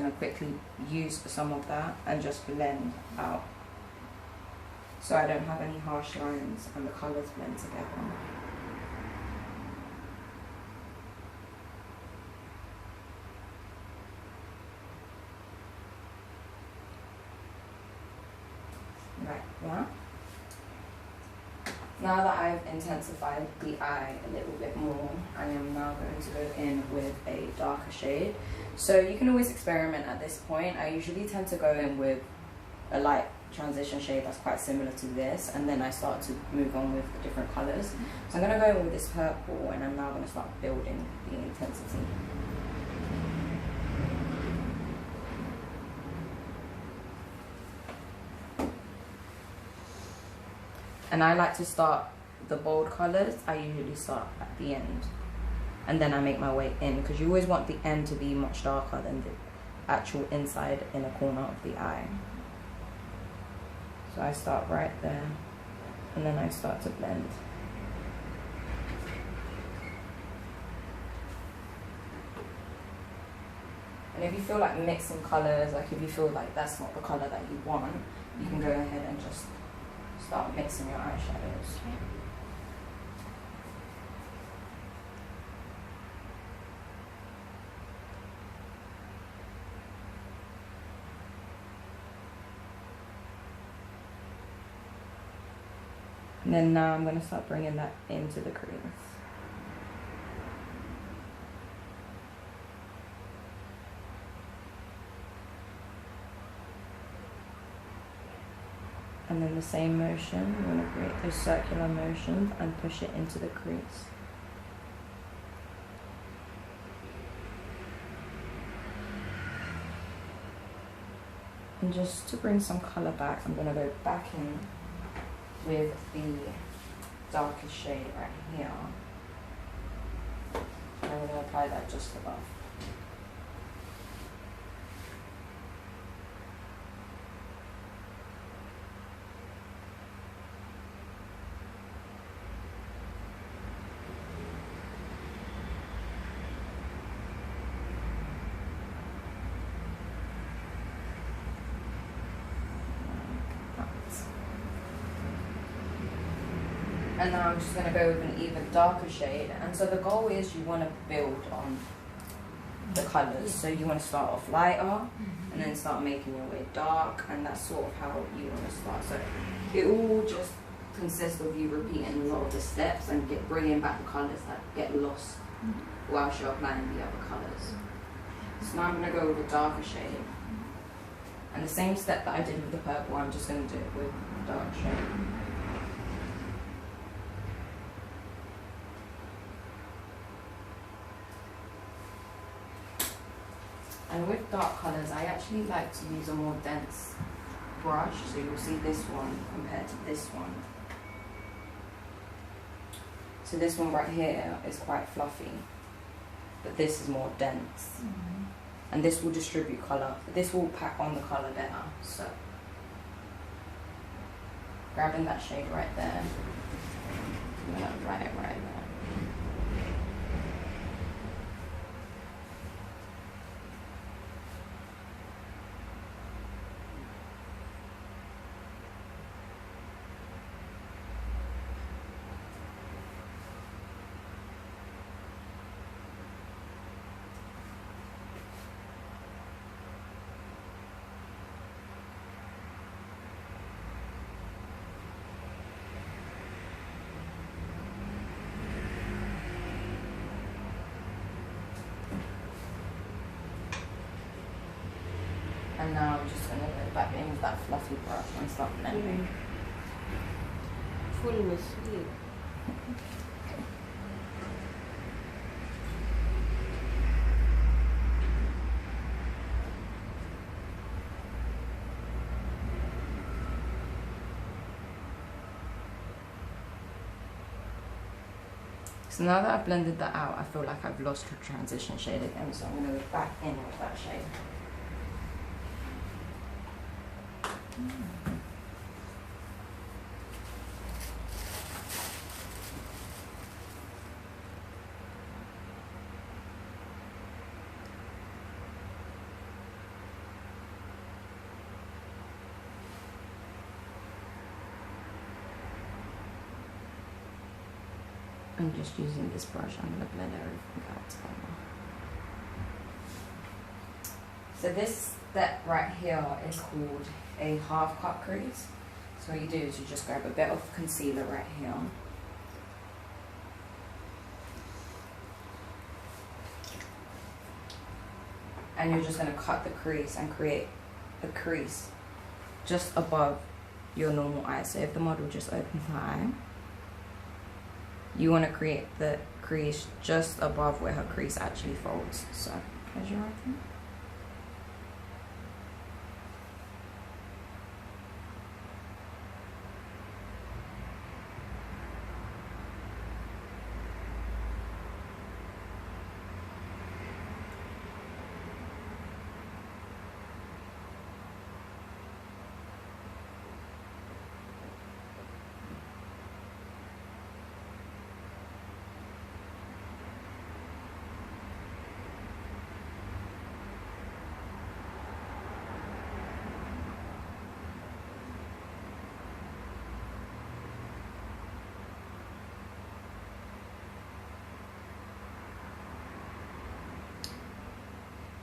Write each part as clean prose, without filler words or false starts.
going to quickly use some of that and just blend out, so I don't have any harsh lines and the colours blend together. Like that. Now that I've intensified the eye a little bit more, I am now going to go in with a darker shade. So you can always experiment at this point. I usually tend to go in with a light transition shade that's quite similar to this, and then I start to move on with the different colours. So I'm going to go in with this purple, and I'm now going to start building the intensity. And I like to start the bold colours, I usually start at the end. And then I make my way in, because you always want the end to be much darker than the actual inside inner corner of the eye. So I start right there, and then I start to blend. And if you feel like mixing colours, like if you feel like that's not the colour that you want, you can go ahead and just start mixing your eyeshadows. And then now I'm going to start bringing that into the crease. And then the same motion, we're going to create those circular motions and push it into the crease. And just to bring some colour back, I'm going to go back in with the darkest shade right here. And I'm going to apply that just above. And now I'm just going to go with an even darker shade. And so the goal is you want to build on the colours. So you want to start off lighter and then start making your way dark. And that's sort of how you want to start. So it all just consists of you repeating a lot of the steps and bringing back the colours that get lost whilst you're applying the other colours. So now I'm going to go with a darker shade. And the same step that I did with the purple, I'm just going to do it with a dark shade. And with dark colours, I actually like to use a more dense brush. So you'll see this one compared to this one. So this one right here is quite fluffy, but this is more dense. And this will distribute colour. This will pack on the colour better. So grabbing that shade right there, I'm going to write it right there. And now I'm just going to go back in with that fluffy brush and start blending. Full mistake. So now that I've blended that out, I feel like I've lost the transition shade again, so I'm going to go back in with that shade. I'm just using this brush. I'm going to blend everything out together. So this step right here is called a half cut crease. So what you do is you just grab a bit of concealer right here. And you're just going to cut the crease and create a crease just above your normal eye. So if the model just opens her eye, you want to create the crease just above where her crease actually folds. So close your eye.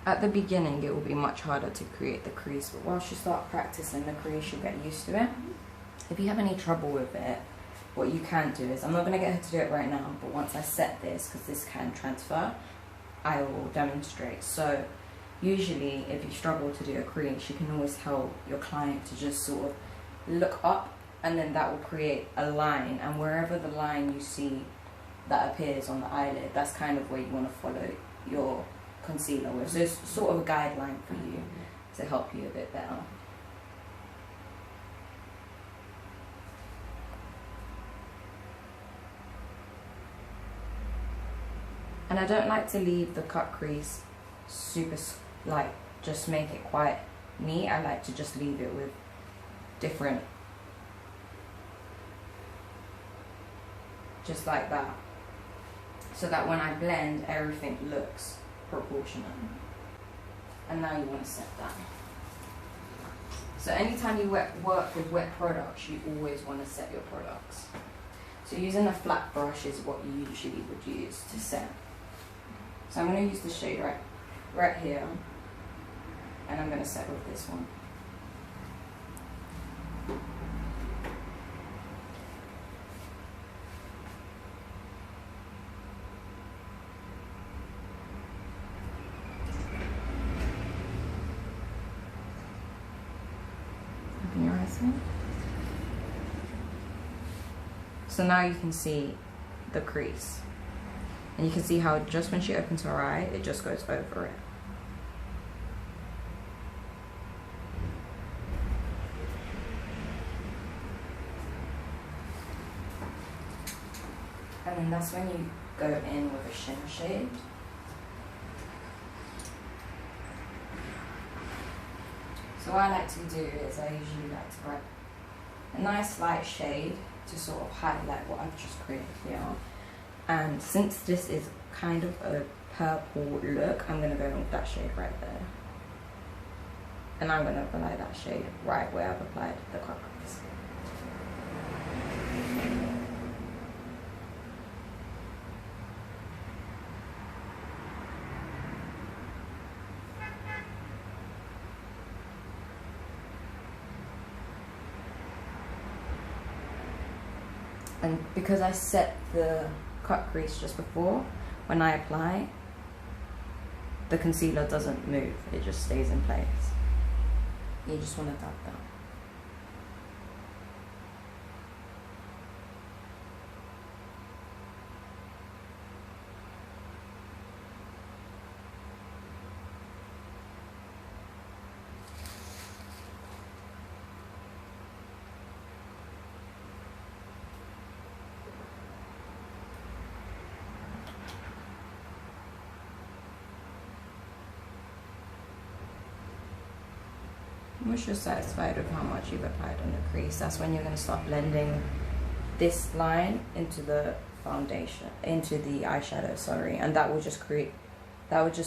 At the beginning, it will be much harder to create the crease, but once you start practicing the crease, you'll get used to it. If you have any trouble with it, what you can do is, I'm not going to get her to do it right now, but once I set this, because this can transfer, I will demonstrate. So usually, if you struggle to do a crease, you can always tell your client to just sort of look up, and then that will create a line, and wherever the line you see that appears on the eyelid, that's kind of where you want to follow your concealer with. So it's sort of a guideline for you to help you a bit better. And I don't like to leave the cut crease super, like, just make it quite neat. I like to just leave it with different, just like that, so that when I blend, everything looks proportionate. And now you want to set that. So anytime you work with wet products, you always want to set your products. So using a flat brush is what you usually would use to set. So I'm going to use the shade right here, and I'm going to set with this one. Open your eyes now. So now you can see the crease. And you can see how just when she opens her eye, it just goes over it. And then that's when you go in with a shimmer shade. So what I like to do is I usually like to grab a nice light shade to sort of highlight what I've just created here. And since this is kind of a purple look, I'm going to go in with that shade right there. And I'm going to apply that shade right where I've applied the cut crease. And because I set the cut crease just before, when I apply, the concealer doesn't move, it just stays in place. You just want to dab that. Once you're satisfied with how much you've applied on the crease, that's when you're going to start blending this line into the foundation, into the eyeshadow, sorry, and that will just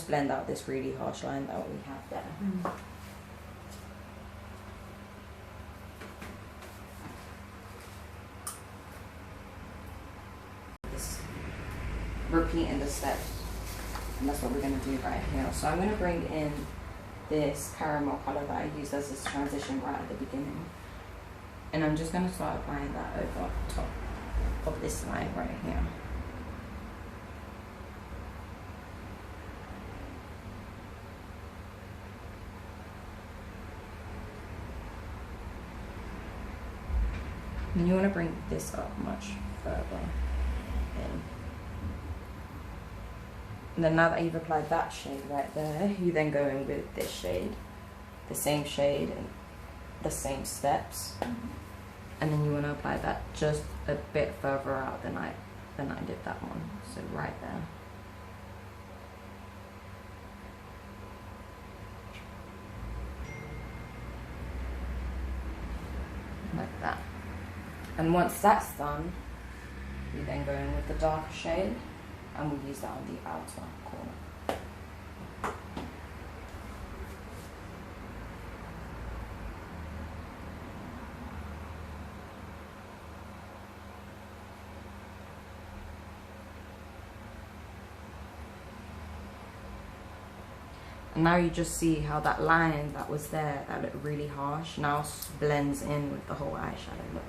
blend out this really harsh line that we have there. This repeating the steps. And that's what we're going to do right here. So I'm going to bring in this caramel color that I used as this transition right at the beginning. And I'm just going to start applying that over top of this line right here. And you want to bring this up much further in. And then now that you've applied that shade right there, you then go in with this shade, the same shade and the same steps. And then you want to apply that just a bit further out than I did that one. So right there. Like that. And once that's done, we then go in with the darker shade and we'll use that on the outer corner. And now you just see how that line that was there, that looked really harsh, now blends in with the whole eyeshadow look.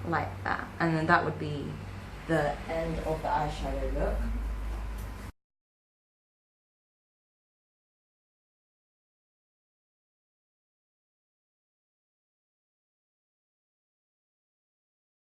Like that. And then that would be the end of the eyeshadow look.